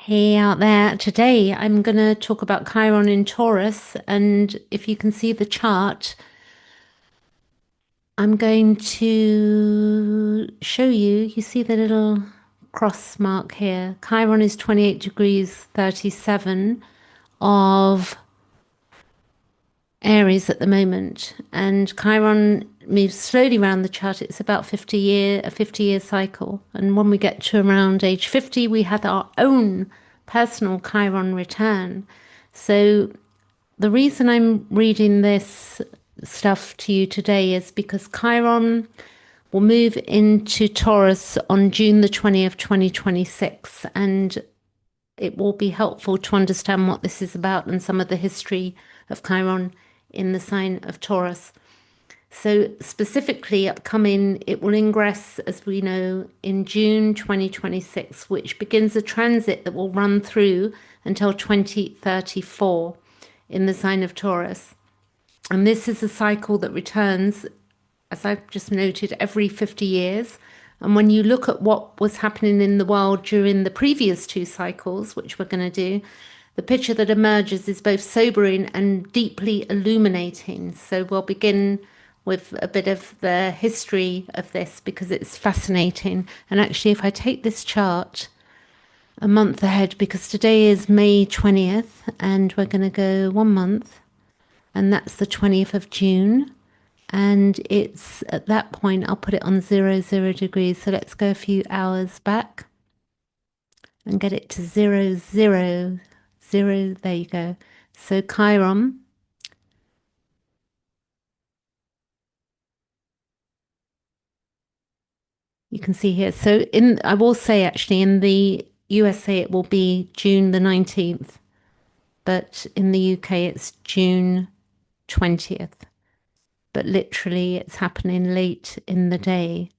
Hey out there. Today I'm going to talk about Chiron in Taurus, and if you can see the chart, I'm going to show you. You see the little cross mark here. Chiron is 28 degrees 37 of Aries at the moment, and Chiron moves slowly around the chart. It's about a 50-year cycle, and when we get to around age 50, we have our own personal Chiron return. So the reason I'm reading this stuff to you today is because Chiron will move into Taurus on June the 20th, 2026, and it will be helpful to understand what this is about and some of the history of Chiron in the sign of Taurus. So, specifically, upcoming, it will ingress, as we know, in June 2026, which begins a transit that will run through until 2034 in the sign of Taurus. And this is a cycle that returns, as I've just noted, every 50 years. And when you look at what was happening in the world during the previous two cycles, which we're going to do, the picture that emerges is both sobering and deeply illuminating. So we'll begin with a bit of the history of this because it's fascinating. And actually, if I take this chart a month ahead, because today is May 20th, and we're going to go 1 month, and that's the 20th of June. And it's at that point, I'll put it on 00 degrees. So let's go a few hours back and get it to 000. There you go. So Chiron, you can see here. So I will say actually in the USA it will be June the 19th, but in the UK it's June 20th. But literally it's happening late in the day,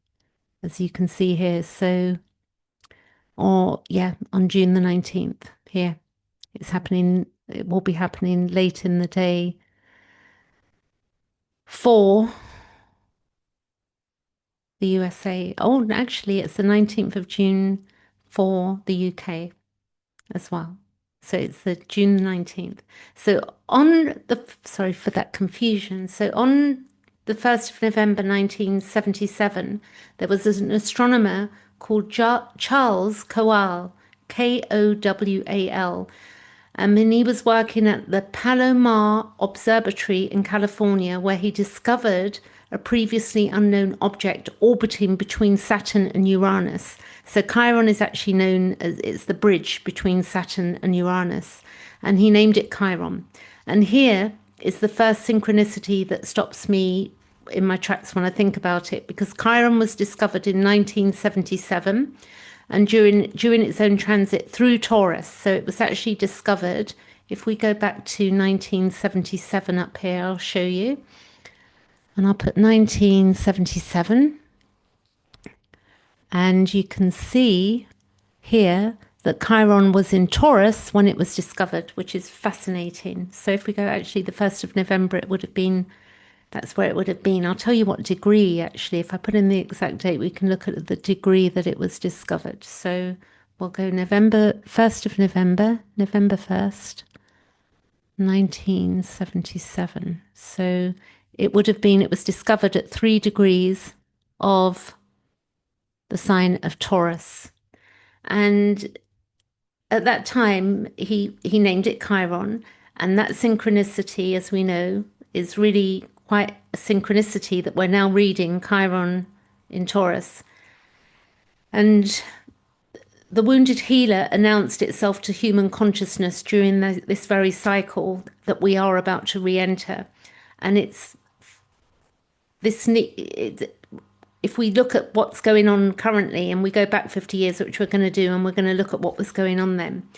as you can see here. So, or yeah, on June the 19th here. It will be happening late in the day for the USA. Oh, actually, it's the 19th of June for the UK as well. So it's the June 19th. So sorry for that confusion. So on the 1st of November 1977, there was an astronomer called Charles Kowal, Kowal. And then he was working at the Palomar Observatory in California, where he discovered a previously unknown object orbiting between Saturn and Uranus. So Chiron is actually known as it's the bridge between Saturn and Uranus, and he named it Chiron. And here is the first synchronicity that stops me in my tracks when I think about it, because Chiron was discovered in 1977 and during its own transit through Taurus. So it was actually discovered. If we go back to 1977 up here, I'll show you. And I'll put 1977. And you can see here that Chiron was in Taurus when it was discovered, which is fascinating. So if we go actually the 1st of November, it would have been, that's where it would have been. I'll tell you what degree, actually. If I put in the exact date, we can look at the degree that it was discovered. So we'll go November, 1st of November, November 1st, 1977. So it would have been, it was discovered at 3 degrees of the sign of Taurus. And at that time, he named it Chiron. And that synchronicity, as we know, is really quite a synchronicity that we're now reading Chiron in Taurus. And the wounded healer announced itself to human consciousness during this very cycle that we are about to re-enter. And it's this, if we look at what's going on currently and we go back 50 years, which we're going to do, and we're going to look at what was going on then.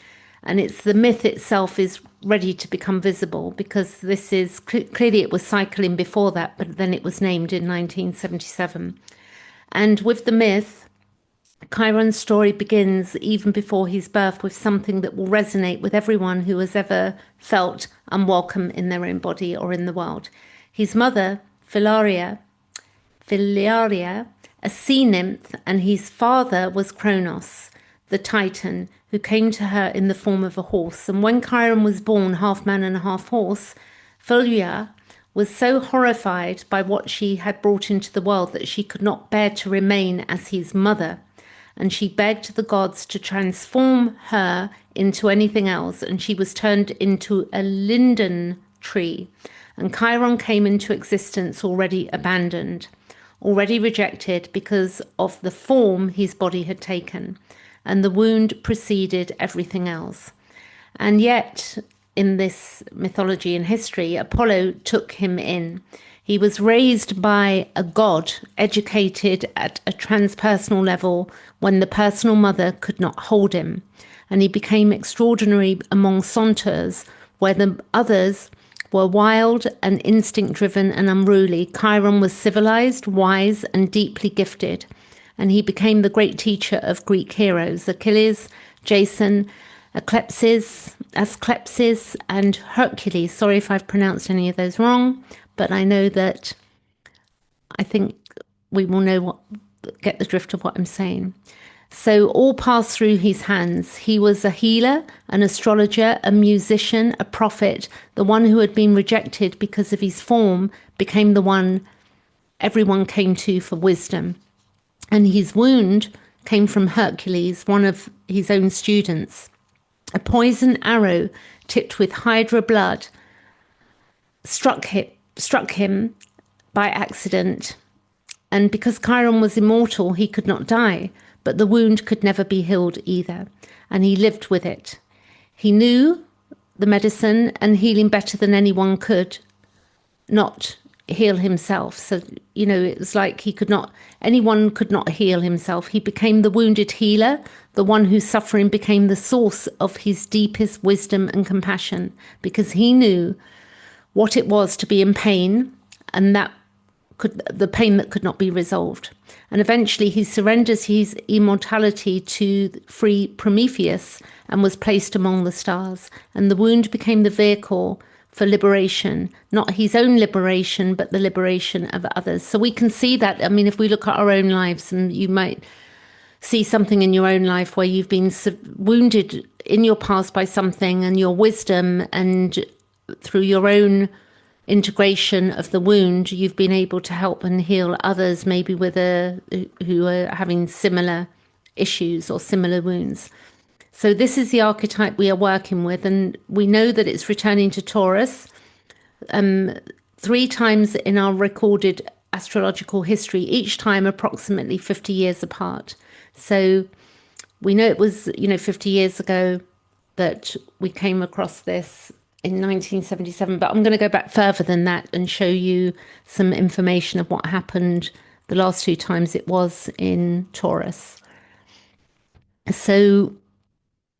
And it's the myth itself is ready to become visible, because this is clearly it was cycling before that, but then it was named in 1977. And with the myth, Chiron's story begins even before his birth with something that will resonate with everyone who has ever felt unwelcome in their own body or in the world. His mother, Philaria, a sea nymph, and his father was Kronos, the Titan, who came to her in the form of a horse. And when Chiron was born, half man and half horse, Fulya was so horrified by what she had brought into the world that she could not bear to remain as his mother. And she begged the gods to transform her into anything else. And she was turned into a linden tree. And Chiron came into existence already abandoned, already rejected because of the form his body had taken. And the wound preceded everything else. And yet, in this mythology and history, Apollo took him in. He was raised by a god, educated at a transpersonal level when the personal mother could not hold him. And he became extraordinary among centaurs, where the others were wild and instinct-driven and unruly. Chiron was civilized, wise, and deeply gifted. And he became the great teacher of Greek heroes, Achilles, Jason, Asclepis, and Hercules. Sorry if I've pronounced any of those wrong, but I know that I think we will get the drift of what I'm saying. So all passed through his hands. He was a healer, an astrologer, a musician, a prophet. The one who had been rejected because of his form became the one everyone came to for wisdom. And his wound came from Hercules, one of his own students. A poison arrow tipped with hydra blood struck him by accident. And because Chiron was immortal, he could not die, but the wound could never be healed either. And he lived with it. He knew the medicine and healing better than anyone could not heal himself. So, it was like anyone could not heal himself. He became the wounded healer. The one whose suffering became the source of his deepest wisdom and compassion, because he knew what it was to be in pain, and the pain that could not be resolved. And eventually he surrenders his immortality to free Prometheus and was placed among the stars. And the wound became the vehicle for liberation, not his own liberation, but the liberation of others. So we can see that. I mean, if we look at our own lives, and you might see something in your own life where you've been wounded in your past by something, and your wisdom and through your own integration of the wound, you've been able to help and heal others, maybe who are having similar issues or similar wounds. So this is the archetype we are working with, and we know that it's returning to Taurus 3 times in our recorded astrological history, each time approximately 50 years apart. So we know it was 50 years ago that we came across this in 1977, but I'm going to go back further than that and show you some information of what happened the last 2 times it was in Taurus. So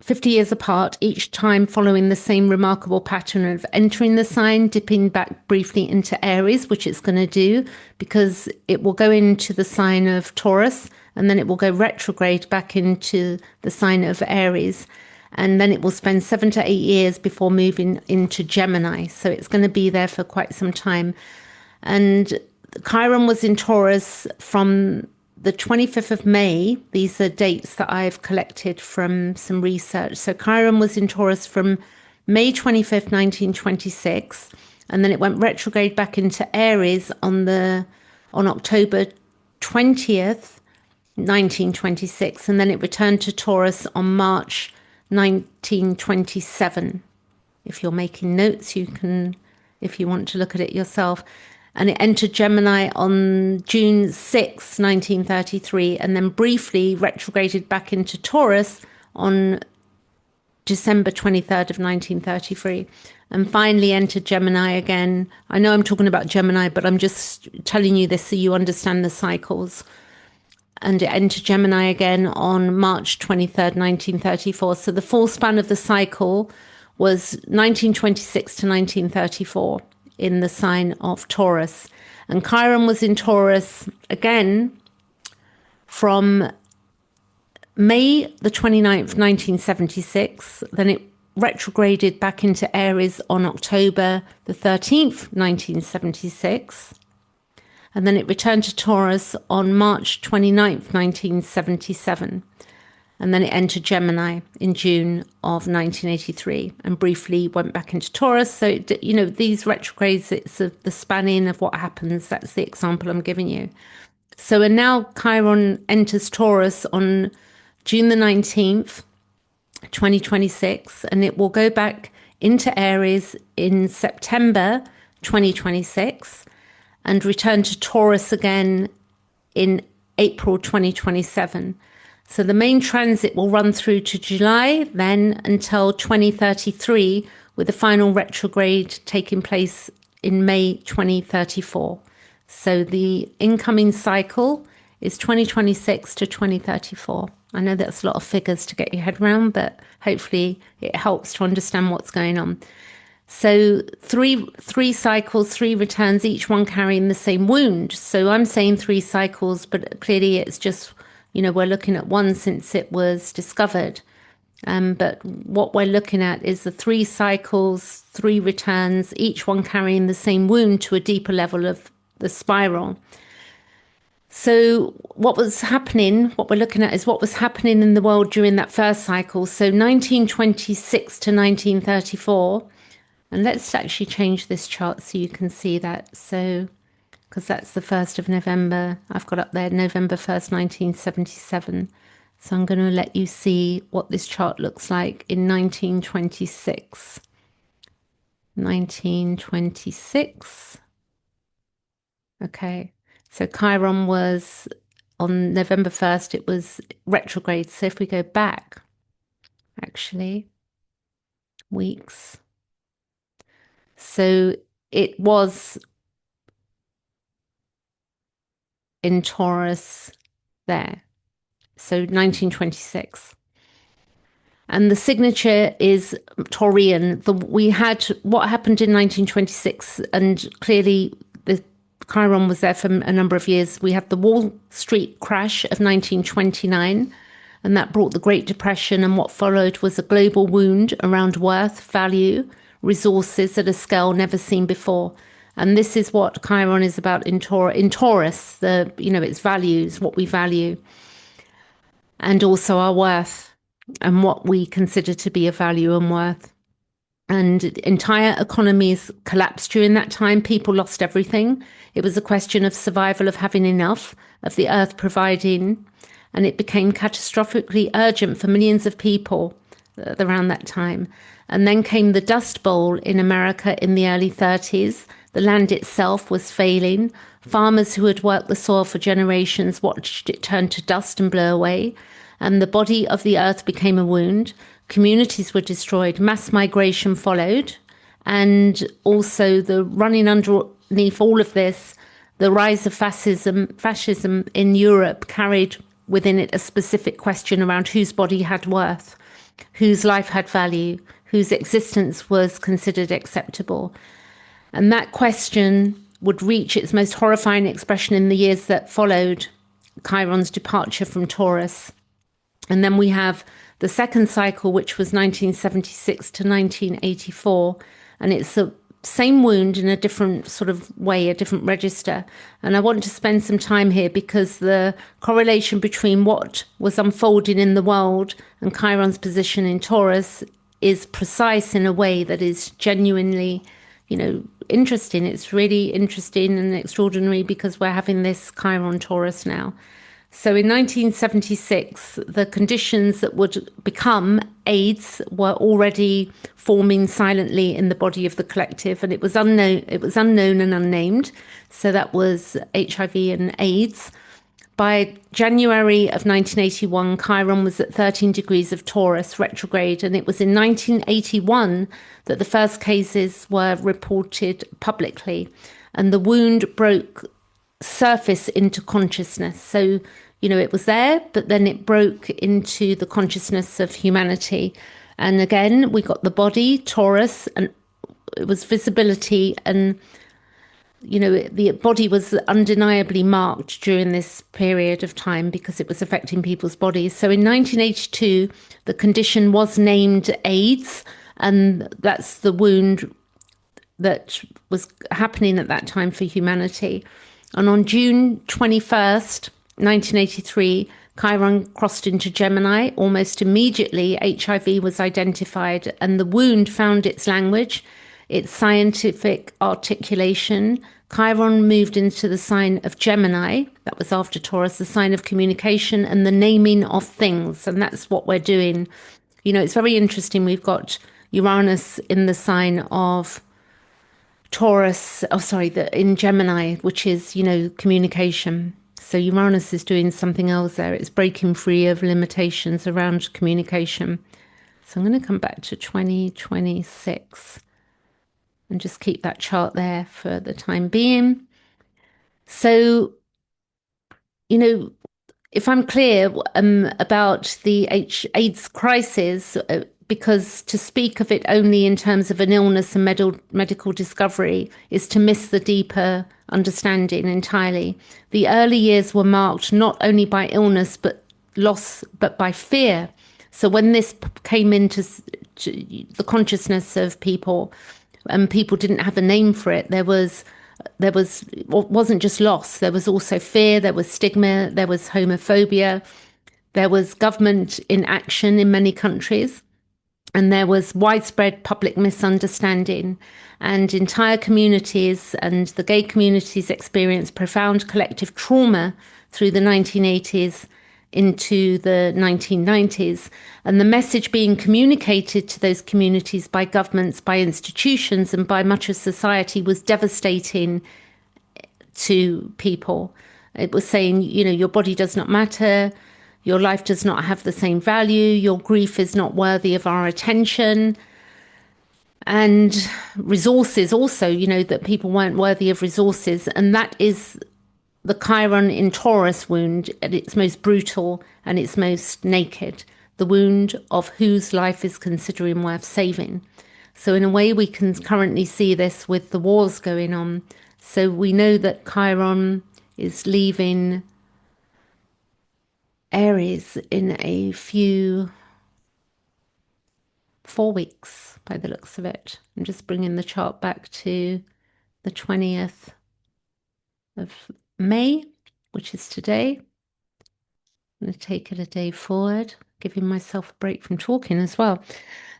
50 years apart, each time following the same remarkable pattern of entering the sign, dipping back briefly into Aries, which it's going to do because it will go into the sign of Taurus, and then it will go retrograde back into the sign of Aries. And then it will spend 7 to 8 years before moving into Gemini. So it's going to be there for quite some time. And Chiron was in Taurus from the 25th of May. These are dates that I've collected from some research. So Chiron was in Taurus from May 25th, 1926. And then it went retrograde back into Aries on October 20th, 1926. And then it returned to Taurus on March 1927. If you're making notes, you can, if you want to look at it yourself. And it entered Gemini on June 6, 1933, and then briefly retrograded back into Taurus on December 23rd of 1933, and finally entered Gemini again. I know I'm talking about Gemini, but I'm just telling you this so you understand the cycles. And it entered Gemini again on March 23rd, 1934. So the full span of the cycle was 1926 to 1934 in the sign of Taurus. And Chiron was in Taurus again from May the 29th, 1976. Then it retrograded back into Aries on October the 13th, 1976. And then it returned to Taurus on March 29th, 1977. And then it entered Gemini in June of 1983 and briefly went back into Taurus. So, these retrogrades, it's the spanning of what happens. That's the example I'm giving you. So, and now Chiron enters Taurus on June the 19th, 2026, and it will go back into Aries in September 2026 and return to Taurus again in April 2027. So the main transit will run through to July, then until 2033, with the final retrograde taking place in May 2034. So the incoming cycle is 2026 to 2034. I know that's a lot of figures to get your head around, but hopefully it helps to understand what's going on. So three cycles, three returns, each one carrying the same wound. So I'm saying 3 cycles, but clearly it's just, we're looking at one since it was discovered. But what we're looking at is the 3 cycles, 3 returns, each one carrying the same wound to a deeper level of the spiral. So what we're looking at is what was happening in the world during that first cycle. So 1926 to 1934. And let's actually change this chart so you can see that. So, because that's the 1st of November. I've got up there November 1st, 1977. So I'm going to let you see what this chart looks like in 1926. 1926. Okay. So Chiron was on November 1st, it was retrograde. So if we go back, actually, weeks. So it was in Taurus there. So 1926. And the signature is Taurian. We had what happened in 1926, and clearly the Chiron was there for a number of years. We had the Wall Street crash of 1929, and that brought the Great Depression. And what followed was a global wound around worth, value, resources at a scale never seen before. And this is what Chiron is about in Taurus, its values, what we value, and also our worth and what we consider to be a value and worth. And entire economies collapsed during that time. People lost everything. It was a question of survival, of having enough, of the earth providing. And it became catastrophically urgent for millions of people around that time. And then came the Dust Bowl in America in the early 30s. The land itself was failing. Farmers who had worked the soil for generations watched it turn to dust and blow away. And the body of the earth became a wound. Communities were destroyed. Mass migration followed. And also the running underneath all of this, the rise of fascism in Europe carried within it a specific question around whose body had worth, whose life had value, whose existence was considered acceptable. And that question would reach its most horrifying expression in the years that followed Chiron's departure from Taurus. And then we have the second cycle, which was 1976 to 1984. And it's the same wound in a different sort of way, a different register. And I want to spend some time here because the correlation between what was unfolding in the world and Chiron's position in Taurus is precise in a way that is genuinely, interesting. It's really interesting and extraordinary because we're having this Chiron Taurus now. So in 1976, the conditions that would become AIDS were already forming silently in the body of the collective, and it was unknown. It was unknown and unnamed. So that was HIV and AIDS. By January of 1981, Chiron was at 13 degrees of Taurus retrograde, and it was in 1981 that the first cases were reported publicly, and the wound broke surface into consciousness. So, it was there, but then it broke into the consciousness of humanity. And again, we got the body, Taurus, and it was visibility. And, the body was undeniably marked during this period of time because it was affecting people's bodies. So in 1982, the condition was named AIDS, and that's the wound that was happening at that time for humanity. And on June 21st, 1983, Chiron crossed into Gemini. Almost immediately, HIV was identified, and the wound found its language, its scientific articulation. Chiron moved into the sign of Gemini. That was after Taurus, the sign of communication and the naming of things. And that's what we're doing. It's very interesting. We've got Uranus in the sign of Taurus, in Gemini, which is, communication. So Uranus is doing something else there. It's breaking free of limitations around communication. So I'm going to come back to 2026 and just keep that chart there for the time being. So, if I'm clear about the AIDS crisis, because to speak of it only in terms of an illness and medical discovery is to miss the deeper understanding entirely. The early years were marked not only by illness but loss, but by fear. So when this came into the consciousness of people, and people didn't have a name for it, it wasn't just loss. There was also fear. There was stigma. There was homophobia. There was government inaction in many countries. And there was widespread public misunderstanding, and entire communities and the gay communities experienced profound collective trauma through the 1980s into the 1990s. And the message being communicated to those communities by governments, by institutions, and by much of society was devastating to people. It was saying, your body does not matter. Your life does not have the same value. Your grief is not worthy of our attention. And resources also, that people weren't worthy of resources. And that is the Chiron in Taurus wound at its most brutal and its most naked. The wound of whose life is considering worth saving. So in a way, we can currently see this with the wars going on. So we know that Chiron is leaving Aries in 4 weeks by the looks of it. I'm just bringing the chart back to the 20th of May, which is today. I'm going to take it a day forward, giving myself a break from talking as well.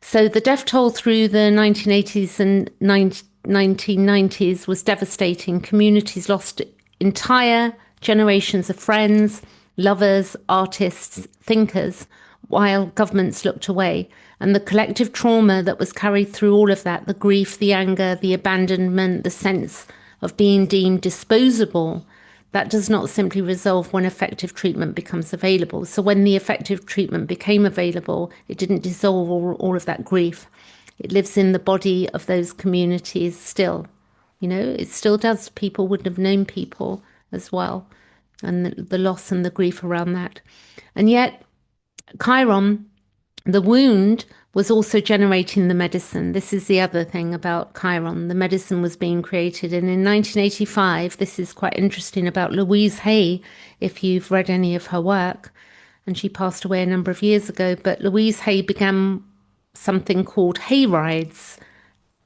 So the death toll through the 1980s and 1990s was devastating. Communities lost entire generations of friends, lovers, artists, thinkers, while governments looked away. And the collective trauma that was carried through all of that, the grief, the anger, the abandonment, the sense of being deemed disposable, that does not simply resolve when effective treatment becomes available. So when the effective treatment became available, it didn't dissolve all of that grief. It lives in the body of those communities still. It still does. People wouldn't have known people as well, and the loss and the grief around that. And yet, Chiron, the wound, was also generating the medicine. This is the other thing about Chiron. The medicine was being created. And in 1985, this is quite interesting about Louise Hay, if you've read any of her work, and she passed away a number of years ago. But Louise Hay began something called Hay Rides.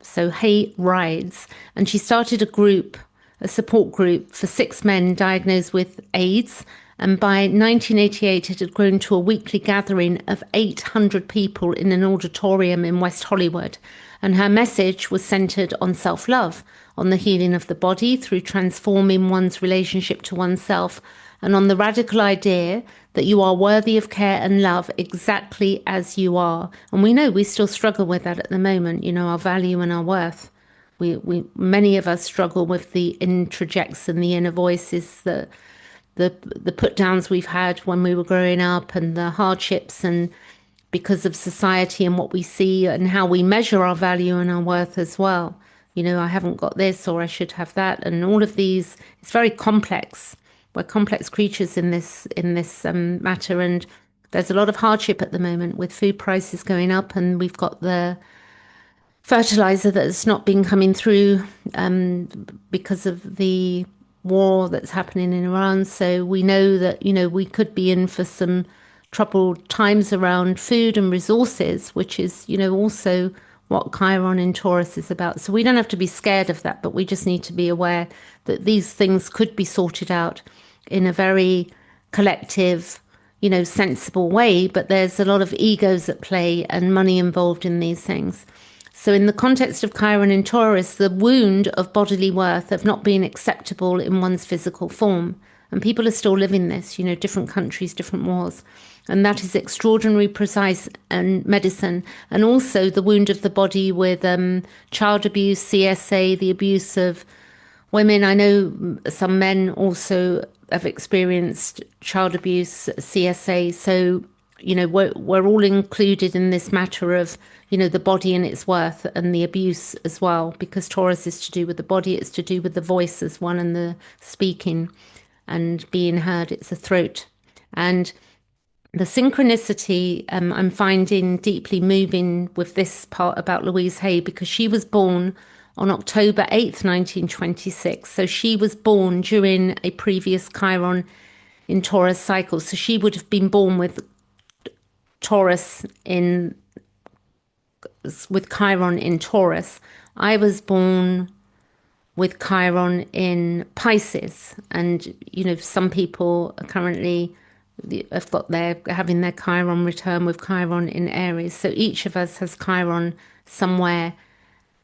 So Hay Rides. And she started a support group for 6 men diagnosed with AIDS. And by 1988, it had grown to a weekly gathering of 800 people in an auditorium in West Hollywood. And her message was centered on self-love, on the healing of the body through transforming one's relationship to oneself, and on the radical idea that you are worthy of care and love exactly as you are. And we know we still struggle with that at the moment, our value and our worth. Many of us struggle with the introjects and the inner voices, the put downs we've had when we were growing up, and the hardships, and because of society and what we see and how we measure our value and our worth as well. I haven't got this, or I should have that, and all of these. It's very complex. We're complex creatures in this matter, and there's a lot of hardship at the moment with food prices going up, and we've got the fertilizer that's not been coming through because of the war that's happening in Iran. So we know that, we could be in for some troubled times around food and resources, which is, also what Chiron in Taurus is about. So we don't have to be scared of that, but we just need to be aware that these things could be sorted out in a very collective, sensible way, but there's a lot of egos at play and money involved in these things. So, in the context of Chiron in Taurus, the wound of bodily worth, of not being acceptable in one's physical form. And people are still living this, different countries, different wars. And that is extraordinary, precise and medicine. And also the wound of the body with child abuse, CSA, the abuse of women. I know some men also have experienced child abuse, CSA. So, we're all included in this matter of, the body and its worth and the abuse as well, because Taurus is to do with the body, it's to do with the voice as one and the speaking and being heard. It's a throat. And the synchronicity I'm finding deeply moving with this part about Louise Hay, because she was born on October 8th, 1926. So she was born during a previous Chiron in Taurus cycle. So she would have been born with Taurus with Chiron in Taurus. I was born with Chiron in Pisces, and some people are currently having their Chiron return with Chiron in Aries. So each of us has Chiron somewhere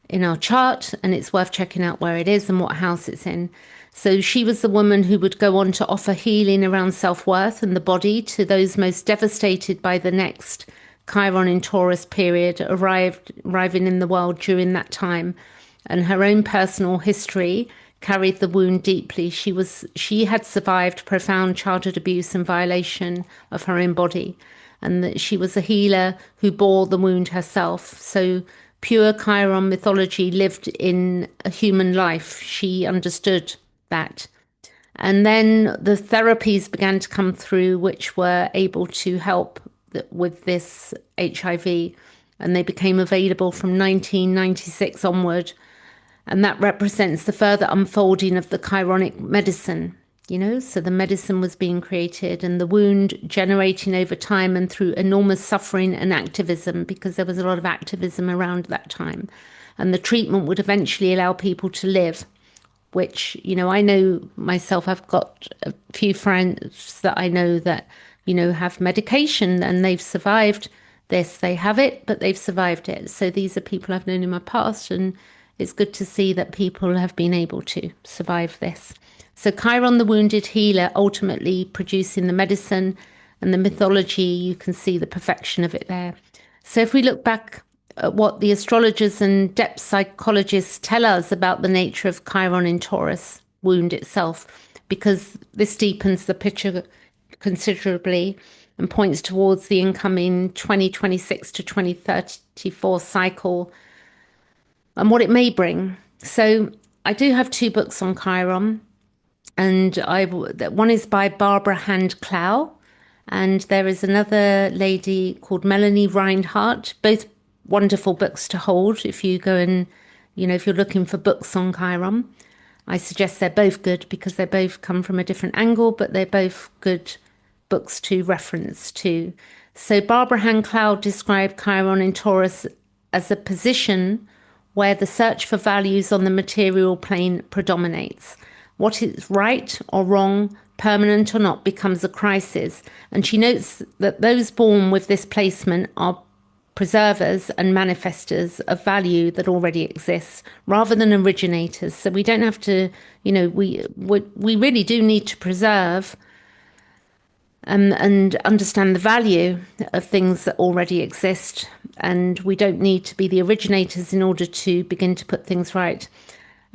in our chart, and it's worth checking out where it is and what house it's in. So she was the woman who would go on to offer healing around self-worth and the body to those most devastated by the next Chiron in Taurus period arriving in the world during that time. And her own personal history carried the wound deeply. She had survived profound childhood abuse and violation of her own body, and that she was a healer who bore the wound herself. So pure Chiron mythology lived in a human life. She understood that. And then the therapies began to come through, which were able to help with this HIV, and they became available from 1996 onward. And that represents the further unfolding of the chironic medicine, so the medicine was being created and the wound generating over time and through enormous suffering and activism, because there was a lot of activism around that time. And the treatment would eventually allow people to live, which, I know myself, I've got a few friends that I know that, have medication and they've survived this. They have it, but they've survived it. So these are people I've known in my past, and it's good to see that people have been able to survive this. So Chiron, the wounded healer, ultimately producing the medicine, and the mythology, you can see the perfection of it there. So if we look back at what the astrologers and depth psychologists tell us about the nature of Chiron in Taurus wound itself, because this deepens the picture considerably and points towards the incoming 2026 to 2034 cycle and what it may bring. So I do have 2 books on Chiron, and one is by Barbara Hand Clow, and there is another lady called Melanie Reinhardt. Both wonderful books to hold if you go and, if you're looking for books on Chiron. I suggest they're both good because they both come from a different angle, but they're both good books to reference to. So Barbara Hand Clow described Chiron in Taurus as a position where the search for values on the material plane predominates. What is right or wrong, permanent or not, becomes a crisis. And she notes that those born with this placement are preservers and manifestors of value that already exists, rather than originators. So we don't have to, we really do need to preserve and understand the value of things that already exist. And we don't need to be the originators in order to begin to put things right.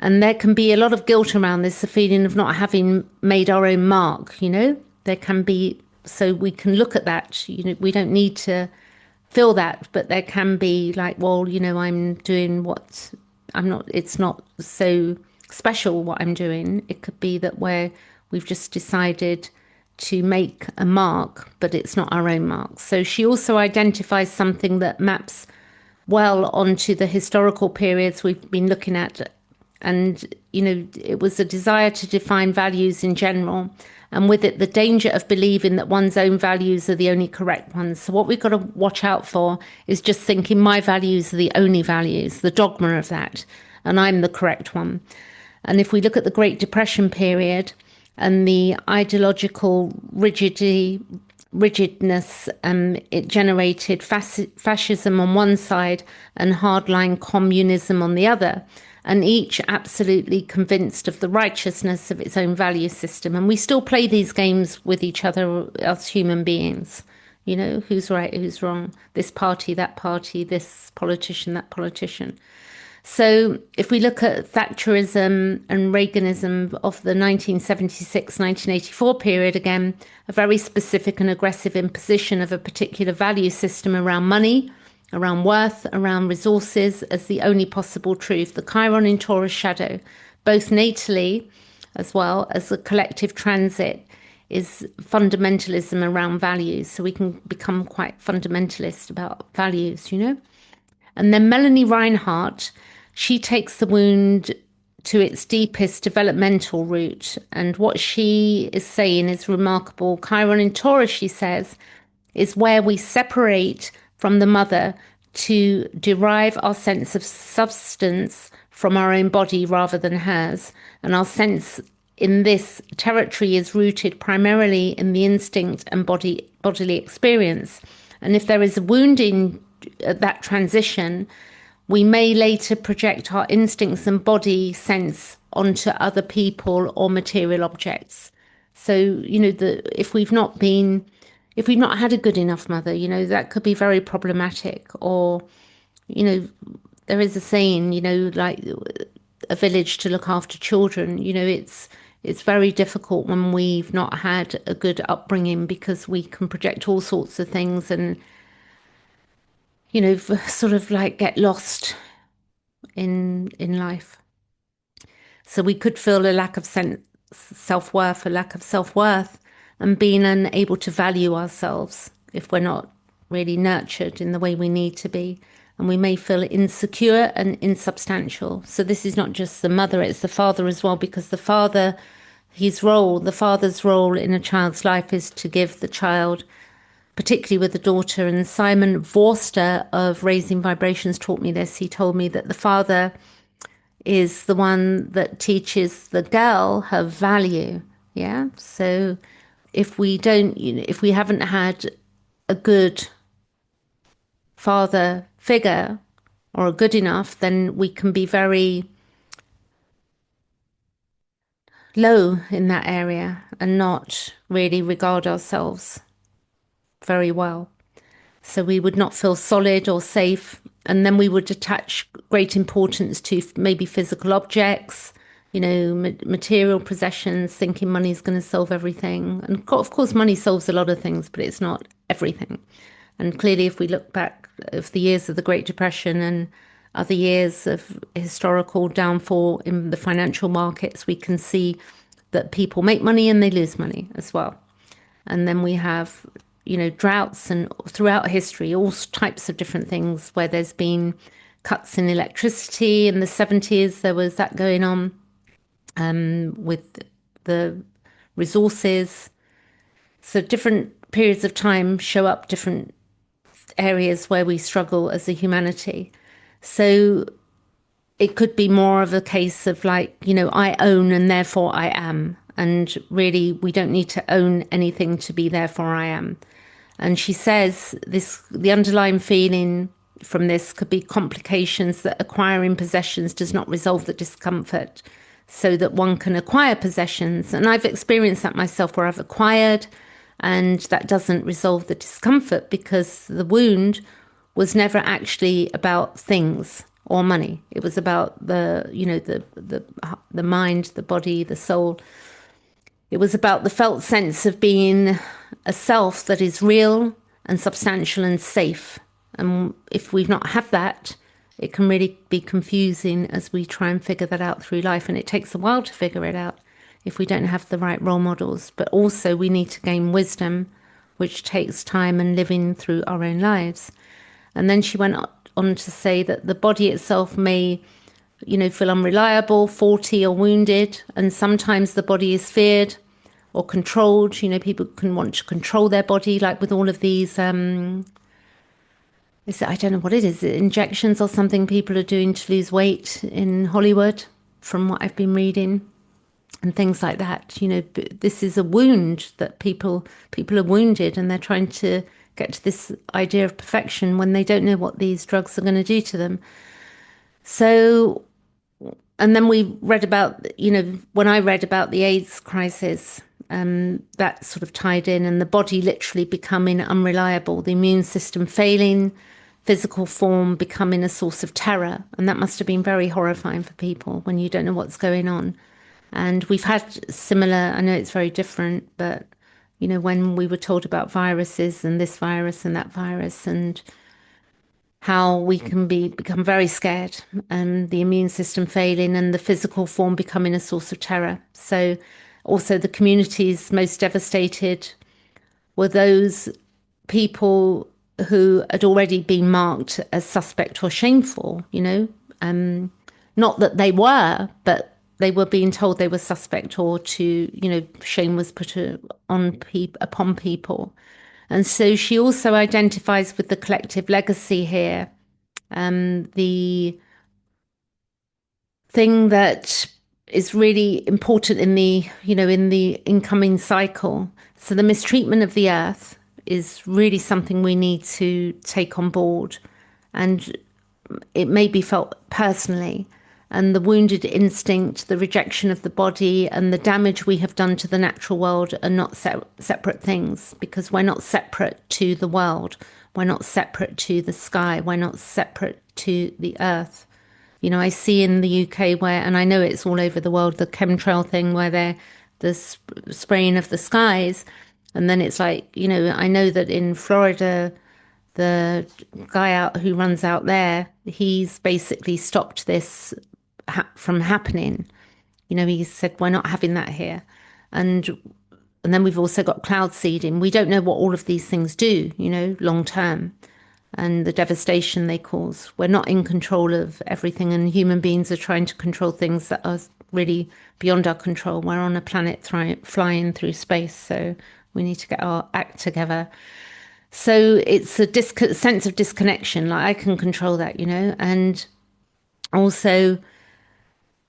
And there can be a lot of guilt around this, the feeling of not having made our own mark, There can be, so we can look at that, we don't need to feel that, but there can be like, well, I'm doing it's not so special what I'm doing. It could be that we've just decided to make a mark, but it's not our own mark. So she also identifies something that maps well onto the historical periods we've been looking at. And, it was a desire to define values in general, and with it, the danger of believing that one's own values are the only correct ones. So what we've got to watch out for is just thinking my values are the only values, the dogma of that, and I'm the correct one. And if we look at the Great Depression period and the ideological rigidity rigidness. It generated fascism on one side and hardline communism on the other, and each absolutely convinced of the righteousness of its own value system. And we still play these games with each other as human beings. You know, who's right, who's wrong, this party, that party, this politician, that politician. So if we look at Thatcherism and Reaganism of the 1976-1984 period, again, a very specific and aggressive imposition of a particular value system around money, around worth, around resources as the only possible truth. The Chiron in Taurus shadow, both natally as well as a collective transit, is fundamentalism around values. So we can become quite fundamentalist about values, you know? And then Melanie Reinhardt, she takes the wound to its deepest developmental root. And what she is saying is remarkable. Chiron in Taurus, she says, is where we separate from the mother to derive our sense of substance from our own body rather than hers. And our sense in this territory is rooted primarily in the instinct and bodily experience. And if there is a wounding at that transition, we may later project our instincts and body sense onto other people or material objects. So, you know, if we've not had a good enough mother, you know, that could be very problematic. Or, you know, there is a saying, you know, like a village to look after children. You know, it's very difficult when we've not had a good upbringing because we can project all sorts of things and, you know, sort of like get lost in life. So we could feel a lack of self-worth, a lack of self-worth, and being unable to value ourselves if we're not really nurtured in the way we need to be. And we may feel insecure and insubstantial. So this is not just the mother, it's the father as well, because the father, the father's role in a child's life is to give the child, particularly with a daughter. And Simon Vorster of Raising Vibrations taught me this. He told me that the father is the one that teaches the girl her value. Yeah. So if we don't, you know, if we haven't had a good father figure or a good enough, then we can be very low in that area and not really regard ourselves very well. So we would not feel solid or safe. And then we would attach great importance to maybe physical objects, you know, material possessions, thinking money is going to solve everything. And of course, money solves a lot of things, but it's not everything. And clearly, if we look back of the years of the Great Depression and other years of historical downfall in the financial markets, we can see that people make money and they lose money as well. And then we have, you know, droughts and throughout history, all types of different things where there's been cuts in electricity. In the 70s, there was that going on with the resources. So different periods of time show up different areas where we struggle as a humanity. So it could be more of a case of like, you know, I own and therefore I am. And really, we don't need to own anything to be therefore I am. And she says the underlying feeling from this could be complications that acquiring possessions does not resolve the discomfort so that one can acquire possessions. And I've experienced that myself where I've acquired and that doesn't resolve the discomfort because the wound was never actually about things or money. It was about the mind, the body, the soul. It was about the felt sense of being a self that is real and substantial and safe. And if we've not had that, it can really be confusing as we try and figure that out through life. And it takes a while to figure it out if we don't have the right role models. But also we need to gain wisdom, which takes time and living through our own lives. And then she went on to say that the body itself may, you know, feel unreliable, faulty or wounded. And sometimes the body is feared or controlled. You know, people can want to control their body, like with all of these, I don't know what it is, injections or something people are doing to lose weight in Hollywood, from what I've been reading. and things like that. This is a wound that people are wounded, and they're trying to get to this idea of perfection when they don't know what these drugs are going to do to them. So, and then we read about, when I read about the AIDS crisis, that sort of tied in, and the body literally becoming unreliable, the immune system failing, physical form becoming a source of terror. And that must have been very horrifying for people when you don't know what's going on. And we've had similar, I know it's very different, but, when we were told about viruses and this virus and that virus, and how we can become very scared, and the immune system failing and the physical form becoming a source of terror. So also the communities most devastated were those people who had already been marked as suspect or shameful, not that they were, but they were being told they were suspect, or shame was put upon people. And so she also identifies with the collective legacy here. The thing that is really important in the incoming cycle. So the mistreatment of the earth is really something we need to take on board, and it may be felt personally. And the wounded instinct, the rejection of the body, and the damage we have done to the natural world are not separate things, because we're not separate to the world. We're not separate to the sky. We're not separate to the earth. I see in the UK where, and I know it's all over the world, the chemtrail thing where they're the spraying of the skies. And then it's like, I know that in Florida, the guy out who runs out there, he's basically stopped this from happening. He said, we're not having that here. And and then we've also got cloud seeding. We don't know what all of these things do, long term, and the devastation they cause. We're not in control of everything, and human beings are trying to control things that are really beyond our control. We're on a planet flying through space, so we need to get our act together. So it's a sense of disconnection. Like, I can control that, and also,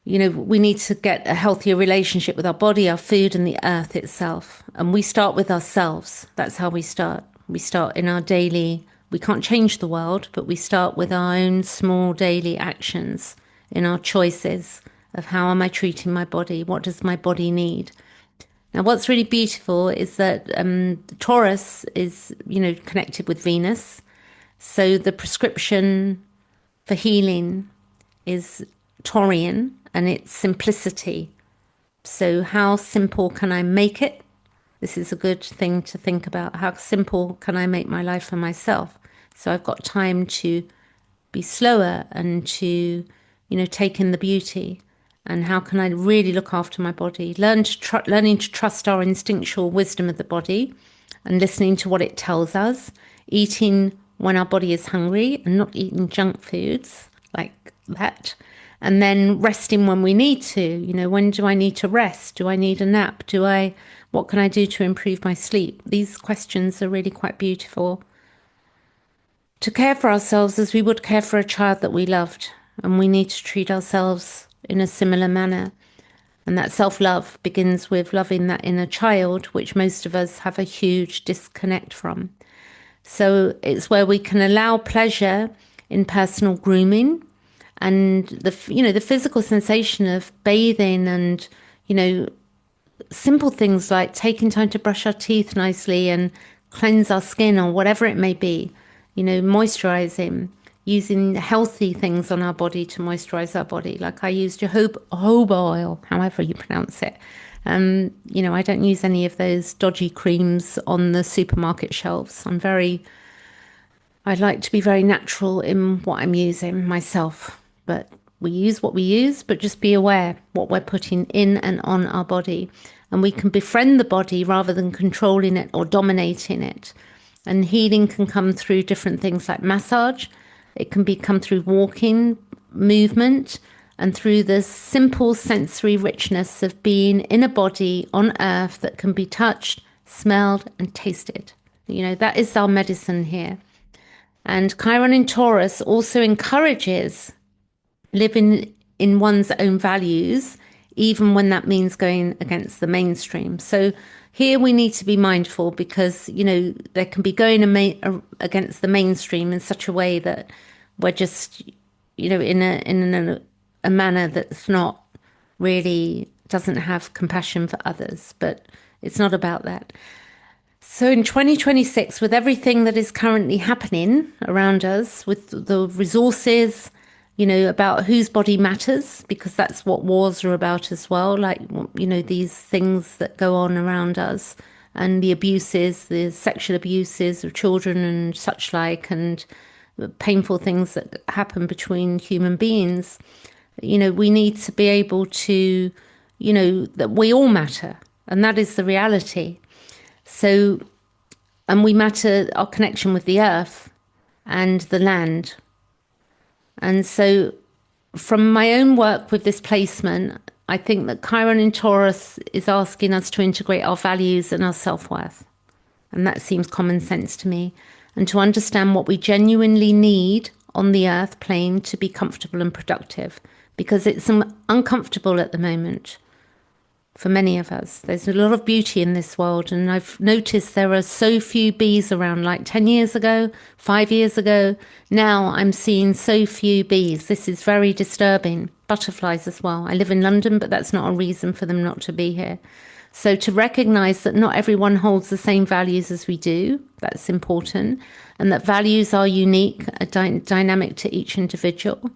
we need to get a healthier relationship with our body, our food, and the earth itself. And we start with ourselves. That's how we start. We start in our daily, we can't change the world, but we start with our own small daily actions, in our choices of how am I treating my body? What does my body need? Now, what's really beautiful is that Taurus is, connected with Venus. So the prescription for healing is Taurian, and it's simplicity. So how simple can I make it? This is a good thing to think about. How simple can I make my life for myself? So I've got time to be slower and to, take in the beauty. And how can I really look after my body? Learning to trust our instinctual wisdom of the body, and listening to what it tells us. Eating when our body is hungry, and not eating junk foods like that. And then resting when we need to. When do I need to rest? Do I need a nap? What can I do to improve my sleep? These questions are really quite beautiful. To care for ourselves as we would care for a child that we loved. And we need to treat ourselves in a similar manner. And that self-love begins with loving that inner child, which most of us have a huge disconnect from. So it's where we can allow pleasure in personal grooming, and the physical sensation of bathing, and simple things like taking time to brush our teeth nicely and cleanse our skin, or whatever it may be, moisturizing, using healthy things on our body to moisturize our body. Like I use jojoba oil, however you pronounce it. I don't use any of those dodgy creams on the supermarket shelves. I like to be very natural in what I'm using myself. But we use what we use, but just be aware what we're putting in and on our body. And we can befriend the body rather than controlling it or dominating it. And healing can come through different things like massage. It can come through walking, movement, and through the simple sensory richness of being in a body on earth that can be touched, smelled, and tasted. That is our medicine here. And Chiron in Taurus also encourages living in one's own values even when that means going against the mainstream. So here we need to be mindful because, there can be going against the mainstream in such a way that we're just, in a manner that's not really doesn't have compassion for others. But it's not about that. So in 2026, with everything that is currently happening around us, with the resources, about whose body matters, because that's what wars are about as well, like, these things that go on around us and the abuses, the sexual abuses of children and such like, and painful things that happen between human beings. We need to be able to, that we all matter. And that is the reality. So, and we matter our connection with the earth and the land. And so, from my own work with this placement, I think that Chiron in Taurus is asking us to integrate our values and our self worth. And that seems common sense to me. And to understand what we genuinely need on the earth plane to be comfortable and productive. Because it's uncomfortable at the moment for many of us. There's a lot of beauty in this world, and I've noticed there are so few bees around, like 10 years ago, 5 years ago. Now I'm seeing so few bees. This is very disturbing. Butterflies as well. I live in London, but that's not a reason for them not to be here. So to recognize that not everyone holds the same values as we do, that's important, and that values are unique, dynamic to each individual.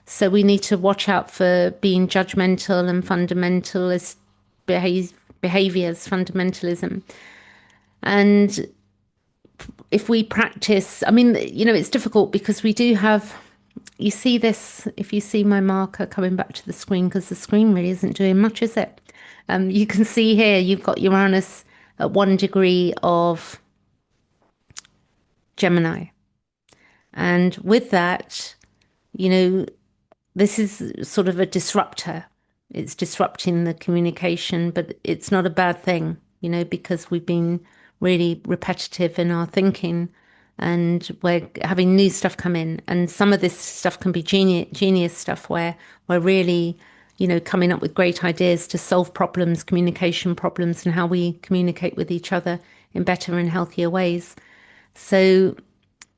So we need to watch out for being judgmental and fundamentalist behaviors, fundamentalism. And if we practice, I mean, it's difficult because we do have, you see this, if you see my marker coming back to the screen, because the screen really isn't doing much, is it? You can see here, you've got Uranus at 1 degree of Gemini. And with that, this is sort of a disruptor. It's disrupting the communication, but it's not a bad thing, because we've been really repetitive in our thinking and we're having new stuff come in. And some of this stuff can be genius stuff where we're really, coming up with great ideas to solve problems, communication problems, and how we communicate with each other in better and healthier ways. So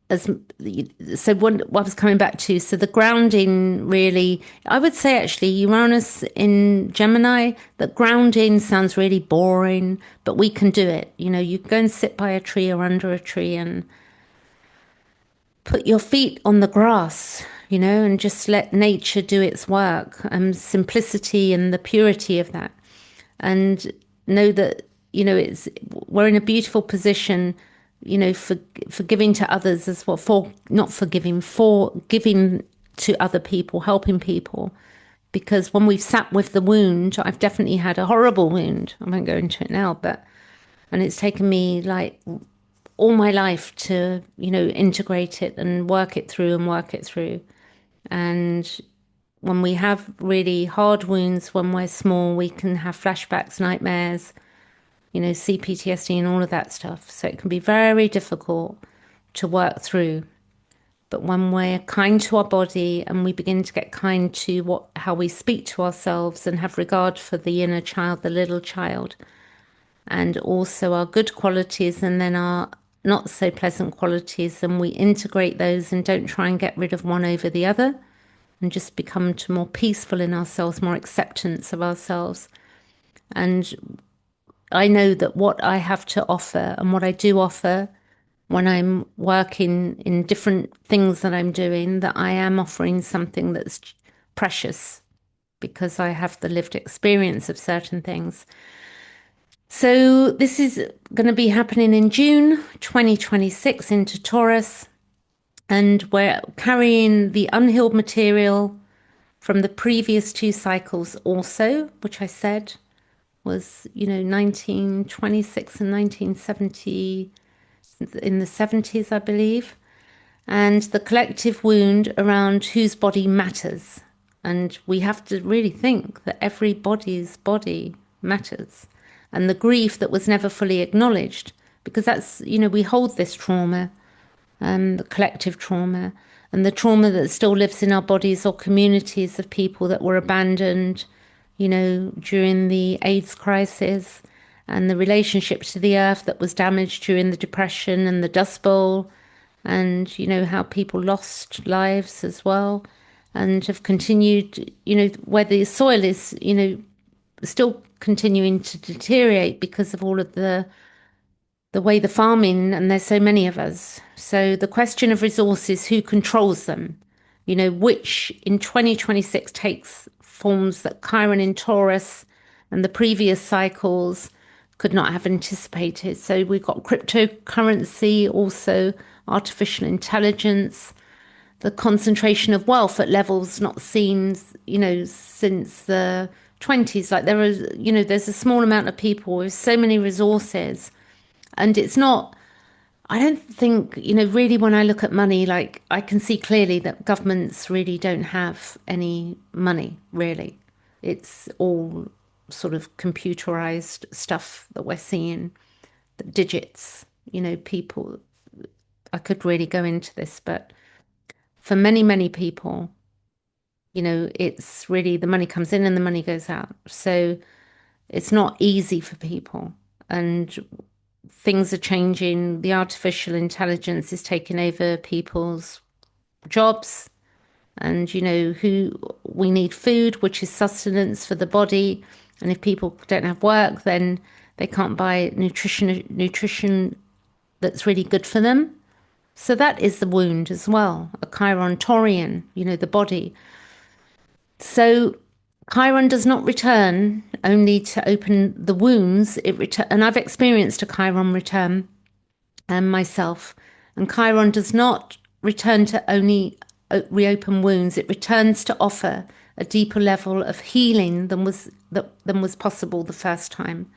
as what I was coming back to, so the grounding really, I would say actually Uranus in Gemini, that grounding sounds really boring, but we can do it. You go and sit by a tree or under a tree and put your feet on the grass, and just let nature do its work, and simplicity and the purity of that, and know that we're in a beautiful position, for giving to others as well, for not forgiving, for giving to other people, helping people. Because when we've sat with the wound, I've definitely had a horrible wound. I won't go into it now, and it's taken me like all my life to, integrate it and work it through and work it through. And when we have really hard wounds, when we're small, we can have flashbacks, nightmares, CPTSD and all of that stuff. So it can be very difficult to work through. But when we're kind to our body and we begin to get kind to how we speak to ourselves and have regard for the inner child, the little child, and also our good qualities and then our not so pleasant qualities, and we integrate those and don't try and get rid of one over the other and just become more peaceful in ourselves, more acceptance of ourselves. And I know that what I have to offer and what I do offer when I'm working in different things that I'm doing, that I am offering something that's precious because I have the lived experience of certain things. So this is going to be happening in June 2026 into Taurus, and we're carrying the unhealed material from the previous 2 cycles also, which I said was, 1926 and 1970, in the 70s, I believe. And the collective wound around whose body matters. And we have to really think that everybody's body matters. And the grief that was never fully acknowledged, because that's, we hold this trauma, the collective trauma, and the trauma that still lives in our bodies or communities of people that were abandoned, during the AIDS crisis, and the relationship to the earth that was damaged during the Depression and the Dust Bowl, and how people lost lives as well, and have continued, where the soil is, still continuing to deteriorate because of all of the way the farming, and there's so many of us. So the question of resources, who controls them? Which in 2026 takes forms that Chiron in Taurus and the previous cycles could not have anticipated. So we've got cryptocurrency, also artificial intelligence, the concentration of wealth at levels not seen, since the 20s. Like there's a small amount of people with so many resources, and it's not, I don't think, really, when I look at money, like I can see clearly that governments really don't have any money, really. It's all sort of computerized stuff that we're seeing, the digits, people. I could really go into this, but for many, many people, it's really the money comes in and the money goes out. So it's not easy for people. And things are changing. The artificial intelligence is taking over people's jobs. And, who we need food, which is sustenance for the body. And if people don't have work, then they can't buy nutrition that's really good for them. So that is the wound as well, a Chiron Taurian, the body. So Chiron does not return only to open the wounds. And I've experienced a Chiron return myself. And Chiron does not return to only reopen wounds. It returns to offer a deeper level of healing than was possible the first time.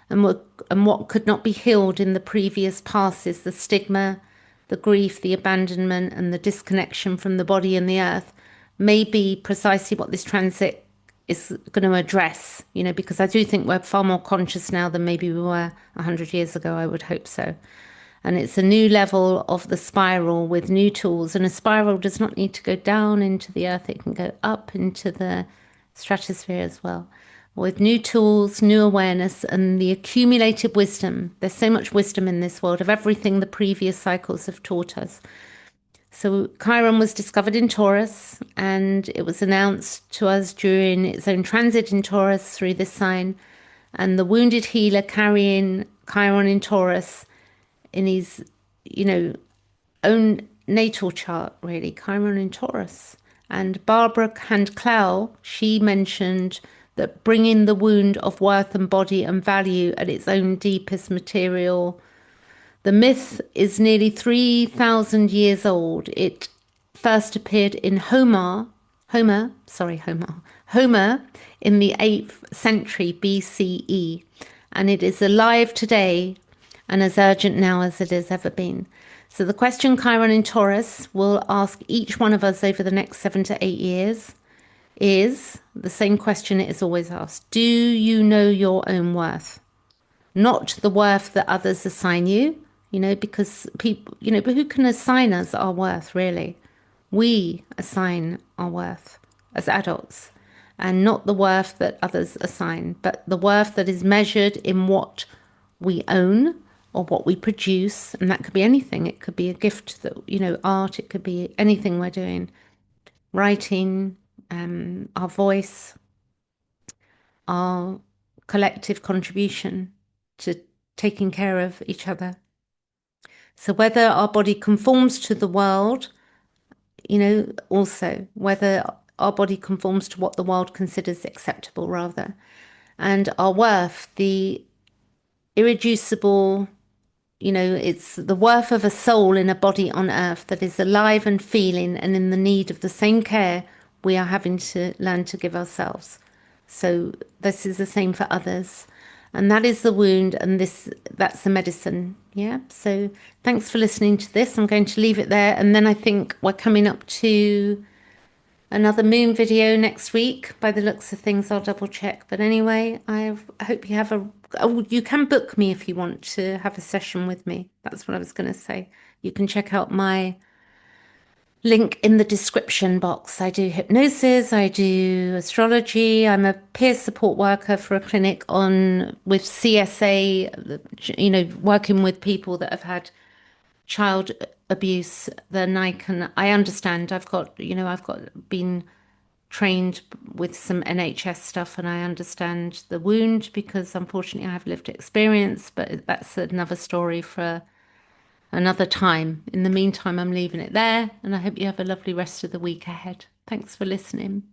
And what could not be healed in the previous past is the stigma, the grief, the abandonment, and the disconnection from the body and the earth, may be precisely what this transit is going to address, because I do think we're far more conscious now than maybe we were 100 years ago. I would hope so. And it's a new level of the spiral with new tools. And a spiral does not need to go down into the earth, it can go up into the stratosphere as well. With new tools, new awareness, and the accumulated wisdom. There's so much wisdom in this world of everything the previous cycles have taught us. So Chiron was discovered in Taurus, and it was announced to us during its own transit in Taurus through this sign. And the wounded healer carrying Chiron in Taurus in his, own natal chart, really, Chiron in Taurus. And Barbara Hand-Clow, she mentioned that bringing the wound of worth and body and value at its own deepest material. The myth is nearly 3,000 years old. It first appeared in Homer in the 8th century BCE, and it is alive today and as urgent now as it has ever been. So the question Chiron in Taurus will ask each one of us over the next 7 to 8 years is the same question it is always asked. Do you know your own worth? Not the worth that others assign you, because people, but who can assign us our worth, really? We assign our worth as adults, and not the worth that others assign, but the worth that is measured in what we own or what we produce. And that could be anything. It could be a gift that, art, it could be anything we're doing, writing, our voice, our collective contribution to taking care of each other. So whether our body conforms to the world, also whether our body conforms to what the world considers acceptable, rather, and our worth, the irreducible, it's the worth of a soul in a body on earth that is alive and feeling and in the need of the same care we are having to learn to give ourselves. So this is the same for others. And that is the wound, and that's the medicine. Yeah. So thanks for listening to this. I'm going to leave it there. And then I think we're coming up to another moon video next week. By the looks of things, I'll double check. But anyway, I hope you have you can book me if you want to have a session with me. That's what I was going to say. You can check out my Link in the description box. I do hypnosis, I do astrology. I'm a peer support worker for a clinic on with CSA, working with people that have had child abuse. Then I understand. I've got been trained with some NHS stuff and I understand the wound because unfortunately I have lived experience, but that's another story for another time. In the meantime, I'm leaving it there and I hope you have a lovely rest of the week ahead. Thanks for listening.